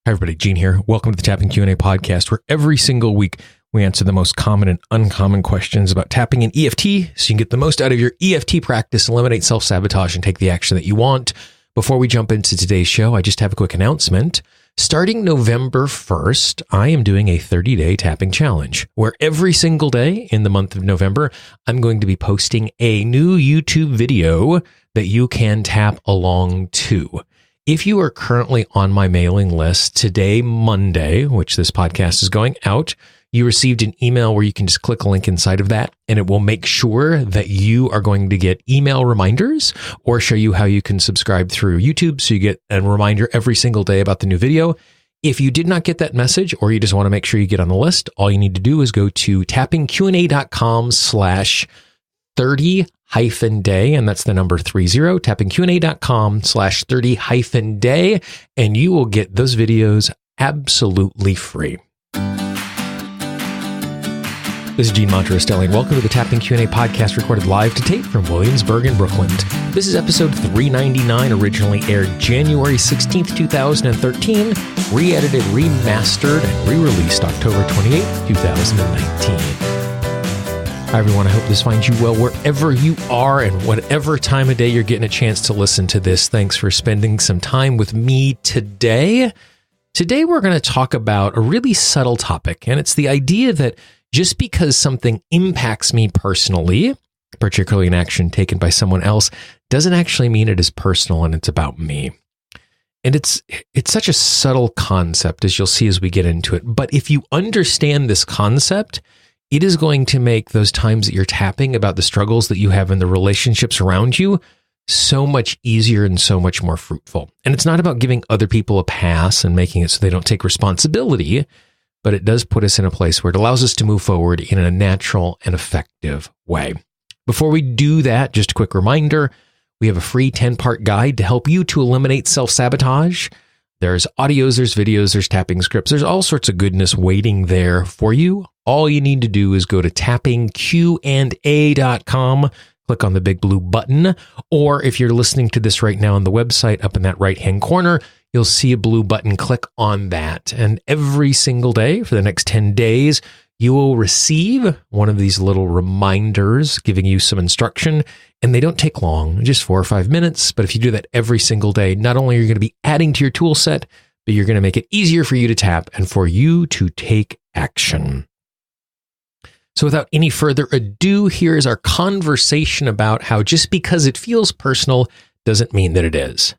Hi, everybody. Gene here. Welcome to the Tapping Q&A podcast, where every single week we answer the most common and uncommon questions about tapping and EFT so you can get the most out of your EFT practice, eliminate self-sabotage, and take the action that you want. Before we jump into today's show, I just have a quick announcement. Starting November 1st, I am doing a 30-day tapping challenge, where every single day in the month of November, I'm going to be posting a new YouTube video that you can tap along to. If you are currently on my mailing list, today, Monday, which this podcast is going out, you received an email where you can just click a link inside of that, and it will make sure that you are going to get email reminders or show you how you can subscribe through YouTube so you get a reminder every single day about the new video. If you did not get that message or you just want to make sure you get on the list, all you need to do is go to tappingqa.com/30-day, and that's the number 30, tappingqa.com/30-day, and you will get those videos absolutely free. This is Gene Monterostelli. Welcome to the Tapping Q&A podcast, recorded live to tape from Williamsburg in Brooklyn. This is episode 399, originally aired January 16th, 2013, re-edited, remastered, and re-released October 28th, 2019. Hi, everyone. I hope this finds you well wherever you are and whatever time of day you're getting a chance to listen to this. Thanks for spending some time with me today. Today, we're going to talk about a really subtle topic, and it's the idea that just because something impacts me personally, particularly an action taken by someone else, doesn't actually mean it is personal and it's about me. And it's such a subtle concept, as you'll see as we get into it. But if you understand this concept, it is going to make those times that you're tapping about the struggles that you have in the relationships around you so much easier and so much more fruitful. And it's not about giving other people a pass and making it so they don't take responsibility, but it does put us in a place where it allows us to move forward in a natural and effective way. Before we do that, just a quick reminder, we have a free 10-part guide to help you to eliminate self-sabotage. There's audios, there's videos, there's tapping scripts. There's all sorts of goodness waiting there for you. All you need to do is go to tappingqa.com, click on the big blue button, or if you're listening to this right now on the website, up in that right-hand corner, you'll see a blue button. Click on that. And every single day for the next 10 days, you will receive one of these little reminders giving you some instruction. And they don't take long, just 4 or 5 minutes. But if you do that every single day, not only are you going to be adding to your tool set, but you're going to make it easier for you to tap and for you to take action. So without any further ado, here is our conversation about how just because it feels personal doesn't mean that it is.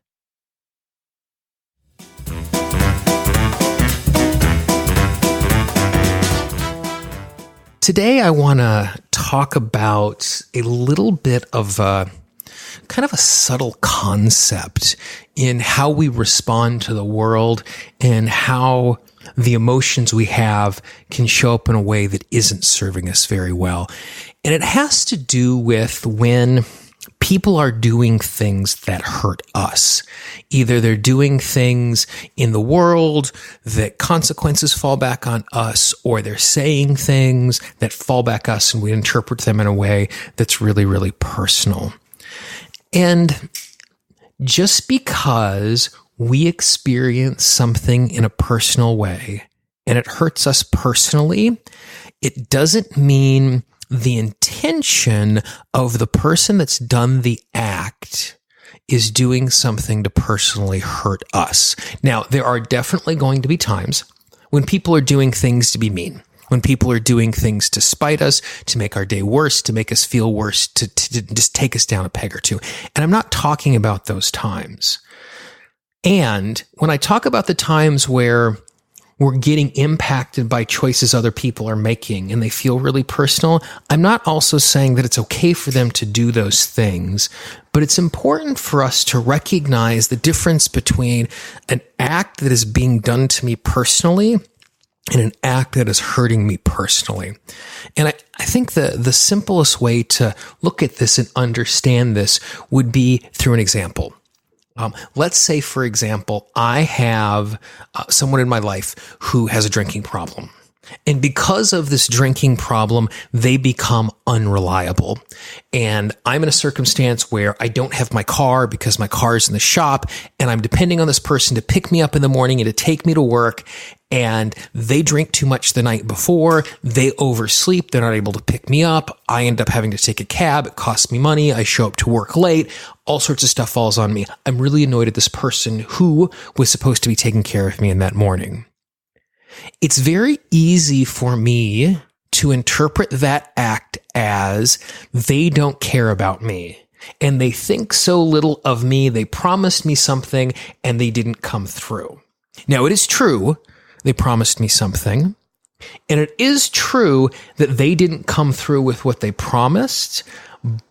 Today, I want to talk about a little bit of a kind of a subtle concept in how we respond to the world and how the emotions we have can show up in a way that isn't serving us very well. And it has to do with when people are doing things that hurt us. Either they're doing things in the world that consequences fall back on us, or they're saying things that fall back us and we interpret them in a way that's really, really personal. And just because we experience something in a personal way and it hurts us personally, it doesn't mean the intention of the person that's done the act is doing something to personally hurt us. Now, there are definitely going to be times when people are doing things to be mean, when people are doing things to spite us, to make our day worse, to make us feel worse, to just take us down a peg or two. And I'm not talking about those times. And when I talk about the times where we're getting impacted by choices other people are making and they feel really personal, I'm not also saying that it's okay for them to do those things, but it's important for us to recognize the difference between an act that is being done to me personally and an act that is hurting me personally. And I think the simplest way to look at this and understand this would be through an example. Let's say, for example, I have someone in my life who has a drinking problem. And because of this drinking problem, they become unreliable. And I'm in a circumstance where I don't have my car because my car is in the shop, and I'm depending on this person to pick me up in the morning and to take me to work. And they drink too much the night before. They oversleep. They're not able to pick me up. I end up having to take a cab. It costs me money. I show up to work late. All sorts of stuff falls on me. I'm really annoyed at this person who was supposed to be taking care of me in that morning. It's very easy for me to interpret that act as they don't care about me and they think so little of me. They promised me something and they didn't come through. Now, it is true. They promised me something, and it is true that they didn't come through with what they promised,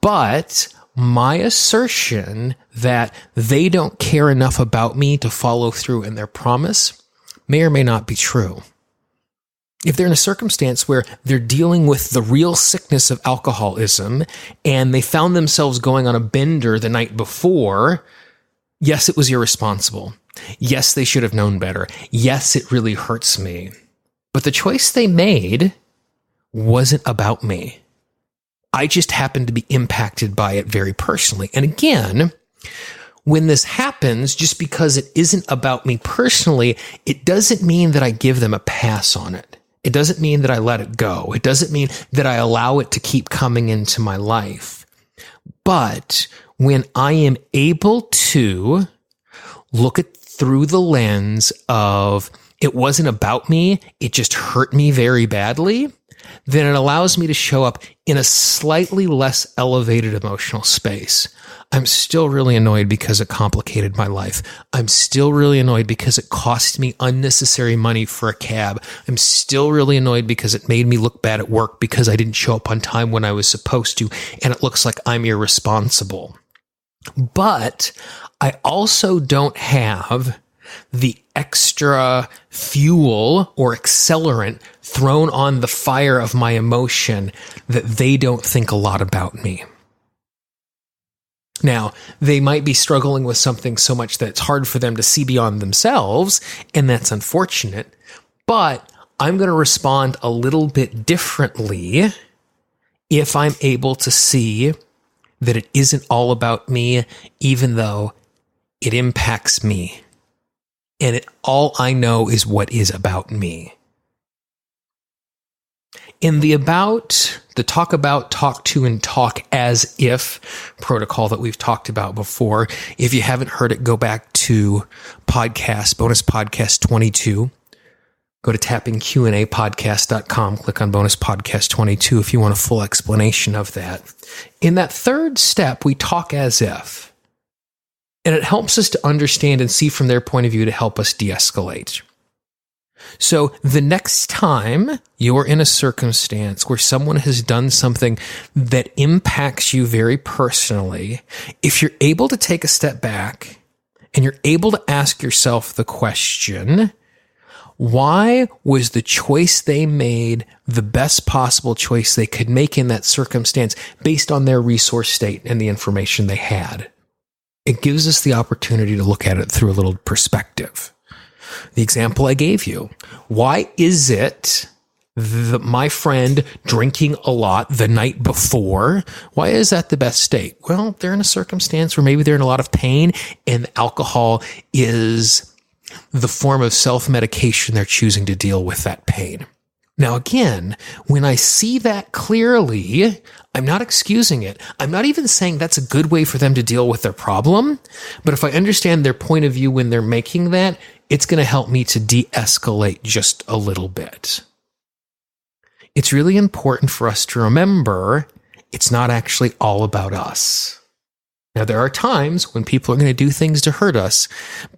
but my assertion that they don't care enough about me to follow through in their promise may or may not be true. If they're in a circumstance where they're dealing with the real sickness of alcoholism and they found themselves going on a bender the night before, yes, it was irresponsible. Yes, they should have known better. Yes, it really hurts me. But the choice they made wasn't about me. I just happened to be impacted by it very personally. And again, when this happens, just because it isn't about me personally, it doesn't mean that I give them a pass on it. It doesn't mean that I let it go. It doesn't mean that I allow it to keep coming into my life. But when I am able to look at through the lens of it wasn't about me, it just hurt me very badly, then it allows me to show up in a slightly less elevated emotional space. I'm still really annoyed because it complicated my life. I'm still really annoyed because it cost me unnecessary money for a cab. I'm still really annoyed because it made me look bad at work because I didn't show up on time when I was supposed to, and it looks like I'm irresponsible. But I also don't have the extra fuel or accelerant thrown on the fire of my emotion that they don't think a lot about me. Now, they might be struggling with something so much that it's hard for them to see beyond themselves, and that's unfortunate, but I'm going to respond a little bit differently if I'm able to see that it isn't all about me, even though it impacts me. And all I know is what is about me. In the talk about, talk to, and talk as if protocol that we've talked about before, if you haven't heard it, go back to bonus podcast 22. Go to tappingqandapodcast.com, click on bonus podcast 22 if you want a full explanation of that. In that third step, we talk as if. And it helps us to understand and see from their point of view to help us de-escalate. So the next time you're in a circumstance where someone has done something that impacts you very personally, if you're able to take a step back and you're able to ask yourself the question, why was the choice they made the best possible choice they could make in that circumstance based on their resource state and the information they had? It gives us the opportunity to look at it through a little perspective. The example I gave you. Why is it that my friend drinking a lot the night before, why is that the best state? Well, they're in a circumstance where maybe they're in a lot of pain and alcohol is the form of self-medication they're choosing to deal with that pain. Now, again, when I see that clearly, I'm not excusing it. I'm not even saying that's a good way for them to deal with their problem. But if I understand their point of view when they're making that, it's going to help me to de-escalate just a little bit. It's really important for us to remember it's not actually all about us. Now, there are times when people are going to do things to hurt us,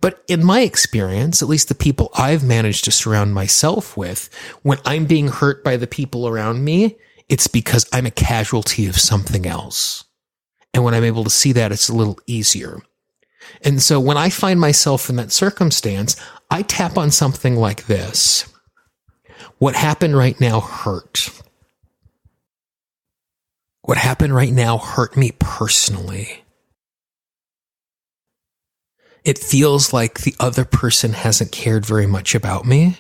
but in my experience, at least the people I've managed to surround myself with, when I'm being hurt by the people around me, it's because I'm a casualty of something else. And when I'm able to see that, it's a little easier. And so when I find myself in that circumstance, I tap on something like this. What happened right now hurt. What happened right now hurt me personally. It feels like the other person hasn't cared very much about me.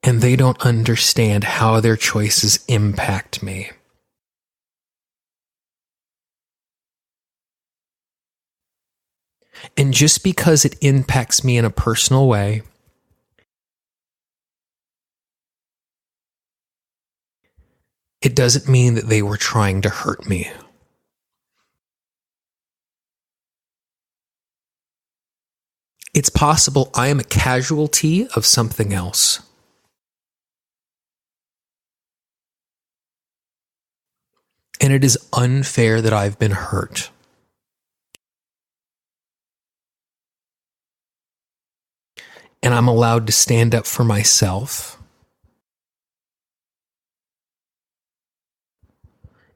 and they don't understand how their choices impact me. And just because it impacts me in a personal way, it doesn't mean that they were trying to hurt me. It's possible I am a casualty of something else. And it is unfair that I've been hurt. And I'm allowed to stand up for myself.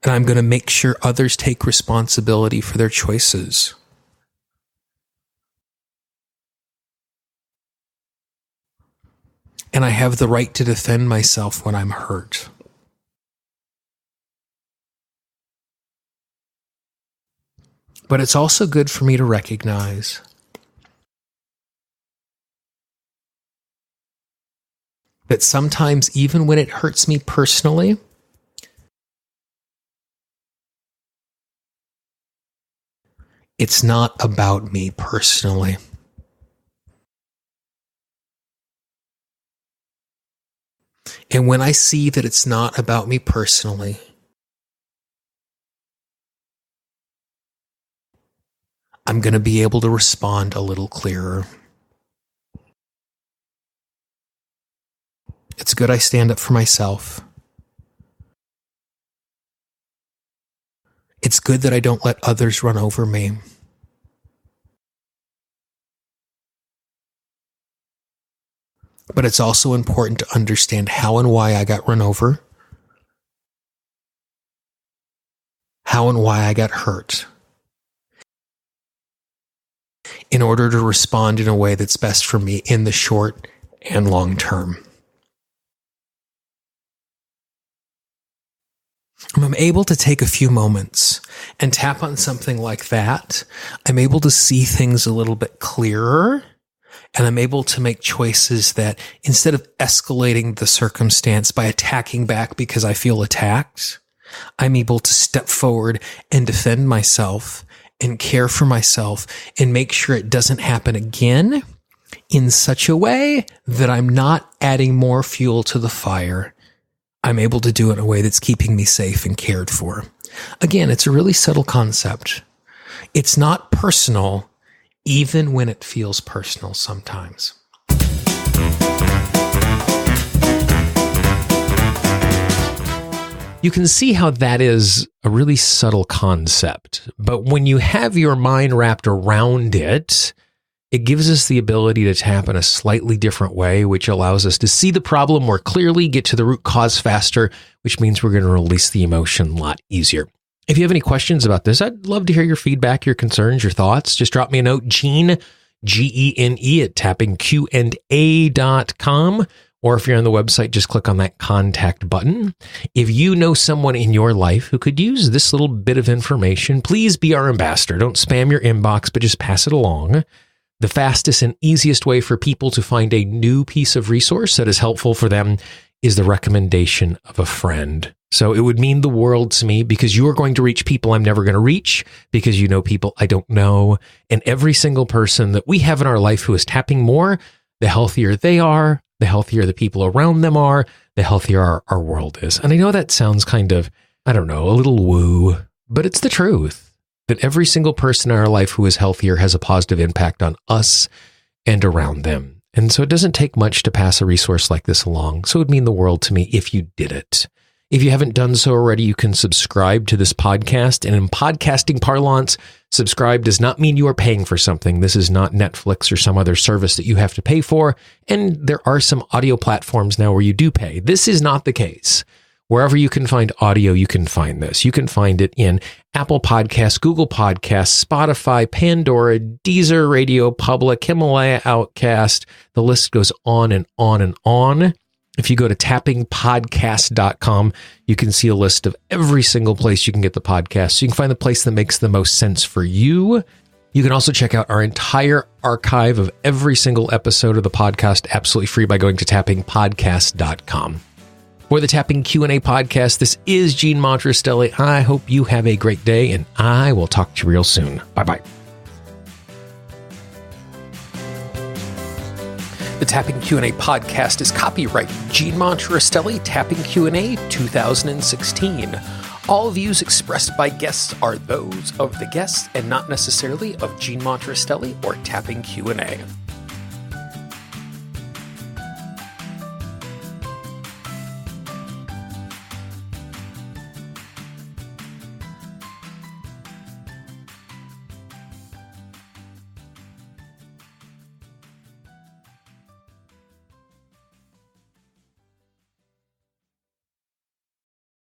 And I'm going to make sure others take responsibility for their choices. And I have the right to defend myself when I'm hurt. But it's also good for me to recognize that sometimes, even when it hurts me personally, it's not about me personally. And when I see that it's not about me personally, I'm going to be able to respond a little clearer. It's good I stand up for myself. It's good that I don't let others run over me. But it's also important to understand how and why I got run over, how and why I got hurt, in order to respond in a way that's best for me in the short and long term. When I'm able to take a few moments and tap on something like that, I'm able to see things a little bit clearer, and I'm able to make choices that, instead of escalating the circumstance by attacking back because I feel attacked, I'm able to step forward and defend myself and care for myself and make sure it doesn't happen again in such a way that I'm not adding more fuel to the fire. I'm able to do it in a way that's keeping me safe and cared for. Again, it's a really subtle concept. It's not personal, even when it feels personal sometimes. You can see how that is a really subtle concept, but when you have your mind wrapped around it, it gives us the ability to tap in a slightly different way, which allows us to see the problem more clearly, get to the root cause faster, which means we're going to release the emotion a lot easier. If you have any questions about this, I'd love to hear your feedback, your concerns, your thoughts. Just drop me a note, Gene, Gene, at tappingqa.com. Or if you're on the website, just click on that contact button. If you know someone in your life who could use this little bit of information, please be our ambassador. Don't spam your inbox, but just pass it along. The fastest and easiest way for people to find a new piece of resource that is helpful for them is the recommendation of a friend. So it would mean the world to me, because you are going to reach people I'm never going to reach, because you know people I don't know. And every single person that we have in our life who is tapping more, the healthier they are, the healthier the people around them are, the healthier our world is. And I know that sounds kind of, I don't know, a little woo, but it's the truth that every single person in our life who is healthier has a positive impact on us and around them. And so it doesn't take much to pass a resource like this along. So it would mean the world to me if you did it. If you haven't done so already, you can subscribe to this podcast. And in podcasting parlance, subscribe does not mean you are paying for something. This is not Netflix or some other service that you have to pay for. And there are some audio platforms now where you do pay. This is not the case. Wherever you can find audio, you can find this. You can find it in Apple Podcasts, Google Podcasts, Spotify, Pandora, Deezer, Radio Public, Himalaya, Outcast. The list goes on and on and on. If you go to tappingpodcast.com, you can see a list of every single place you can get the podcast. So you can find the place that makes the most sense for you. You can also check out our entire archive of every single episode of the podcast absolutely free by going to tappingpodcast.com. For the Tapping Q&A podcast, this is Gene Montrestelli. I hope you have a great day, and I will talk to you real soon. Bye-bye. The Tapping Q&A podcast is copyright Gene Montrestelli, Tapping Q&A 2016. All views expressed by guests are those of the guests and not necessarily of Gene Montrestelli or Tapping Q&A.